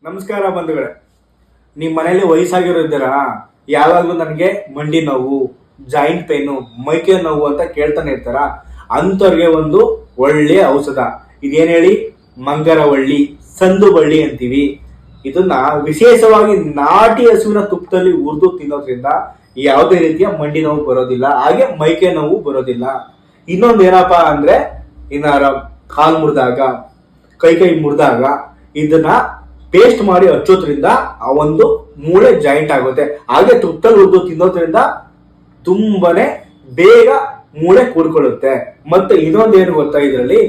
ನಮಸ್ಕಾರ ಬಂಧುಗಳೇ. ನಿಮ್ಮ ಮನೇಲಿ ವಯಸ್ಸಾಗಿರೋದಿರಾ ಯಾವಾಗಲೂ ನನಗೆ ಮಂಡಿ ನೋವು, ಜಾಯಿಂಟ್ ಪೇನು, ಮೈಕೈ ನೋವು ಅಂತ ಕೇಳ್ತಾನೆ ಇರ್ತಾರ. ಅಂಥವ್ರಿಗೆ ಒಂದು ಒಳ್ಳೆಯ ಔಷಧ ಇದೇನು ಹೇಳಿ, ಮಂಗರವಳ್ಳಿ, ಸಂದು ಬಳ್ಳಿ ಅಂತೀವಿ. ಇದನ್ನ ವಿಶೇಷವಾಗಿ ನಾಟಿ ಹಸುವಿನ ತುಪ್ಪದಲ್ಲಿ ಹುರಿದು ತಿನ್ನೋದ್ರಿಂದ ಯಾವುದೇ ರೀತಿಯ ಮಂಡಿ ನೋವು ಬರೋದಿಲ್ಲ, ಹಾಗೆ ಮೈಕೈ ನೋವು ಬರೋದಿಲ್ಲ. ಇನ್ನೊಂದು ಏನಪ್ಪಾ ಅಂದ್ರೆ, ಇನ್ನಾರ ಕಾಲು ಮುರಿದಾಗ, ಕೈ ಮುರಿದಾಗ ಇದನ್ನ ಪೇಸ್ಟ್ ಮಾಡಿ ಹಚ್ಚೋದ್ರಿಂದ ಆ ಒಂದು ಮೂಳೆ ಜಾಯಿಂಟ್ ಆಗುತ್ತೆ. ಹಾಗೆ ತುಪ್ಪದಲ್ಲಿ ಹುರಿದು ತಿನ್ನೋದ್ರಿಂದ ತುಂಬಾನೇ ಬೇಗ ಮೂಳೆ ಕೂಡ್ಕೊಳ್ಳುತ್ತೆ. ಮತ್ತೆ ಇನ್ನೊಂದೇನು ಗೊತ್ತಾ, ಇದರಲ್ಲಿ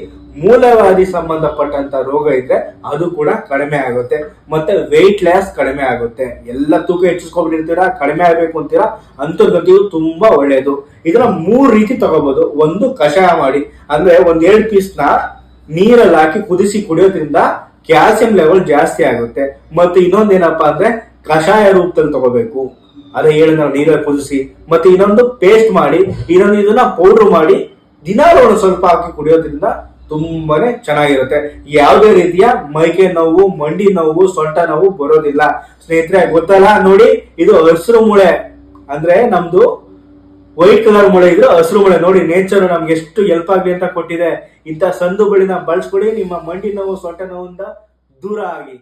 ಮೂಲವ್ಯಾಧಿ ಸಂಬಂಧಪಟ್ಟಂತ ರೋಗ ಇದ್ರೆ ಅದು ಕೂಡ ಕಡಿಮೆ ಆಗುತ್ತೆ. ಮತ್ತೆ ವೆಯ್ಟ್ ಲಾಸ್ ಕಡಿಮೆ ಆಗುತ್ತೆ. ಎಲ್ಲ ತೂಕ ಹೆಚ್ಚಿಸ್ಕೊಂಡ್ಬಿಟ್ಟಿರ್ತೀರಾ, ಕಡಿಮೆ ಆಗ್ಬೇಕು ಅಂತೀರಾ, ಅಂತರ್ಗತಿಯು ತುಂಬಾ ಒಳ್ಳೆಯದು. ಇದನ್ನ 3 ರೀತಿ ತಗೋಬಹುದು. ಒಂದು, ಕಷಾಯ ಮಾಡಿ, ಅಂದ್ರೆ 1-2 ಪೀಸ್ನ ನೀರಲ್ಲಿ ಹಾಕಿ ಕುದಿಸಿ ಕುಡಿಯೋದ್ರಿಂದ ಕ್ಯಾಲ್ಸಿಯಂ ಲೆವೆಲ್ ಜಾಸ್ತಿ ಆಗುತ್ತೆ. ಮತ್ತೆ ಇನ್ನೊಂದೇನಪ್ಪಾ ಅಂದ್ರೆ, ಕಷಾಯ ರೂಪದಲ್ಲಿ ತಗೋಬೇಕು, ಅದೇ ಹೇಳಿ ನಾವು ನೀರಲ್ಲಿ ಕುದಿಸಿ. ಮತ್ತೆ ಇನ್ನೊಂದು ಪೇಸ್ಟ್ ಮಾಡಿ, ಇದನ್ನ ಪೌಡರ್ ಮಾಡಿ ದಿನಾಲು ಒಂದು ಸ್ವಲ್ಪ ಹಾಕಿ ಕುಡಿಯೋದ್ರಿಂದ ತುಂಬಾನೇ ಚೆನ್ನಾಗಿರುತ್ತೆ. ಯಾವುದೇ ರೀತಿಯ ಮೈಕೈ ನೋವು, ಮಂಡಿ ನೋವು, ಸೊಂಟ ನೋವು ಬರೋದಿಲ್ಲ. ಸ್ನೇಹಿತರೆ ಗೊತ್ತಲ್ಲ ನೋಡಿ, ಇದು ಹಸಿರು ಮೂಳೆ, ಅಂದ್ರೆ ನಮ್ದು ವೈಟ್ ಕಲರ್ ಮೂಳೆ ಇದ್ರೆ ಹಸಿರು ಮೂಳೆ ನೋಡಿ. ನೇಚರ್ ನಮ್ಗೆ ಎಷ್ಟು ಹೆಲ್ಪ್ ಆಗಲಿ ಅಂತ ಕೊಟ್ಟಿದೆ. ಇಂಥ ಸಂದು ಬಳಿನ ಬಳಸ್ಕೊಳ್ಳಿ, ನಿಮ್ಮ ಮಂಡಿ ನೋವು, ಸೊಂಟ ನೋವಿಂದ ದೂರ ಆಗಿ.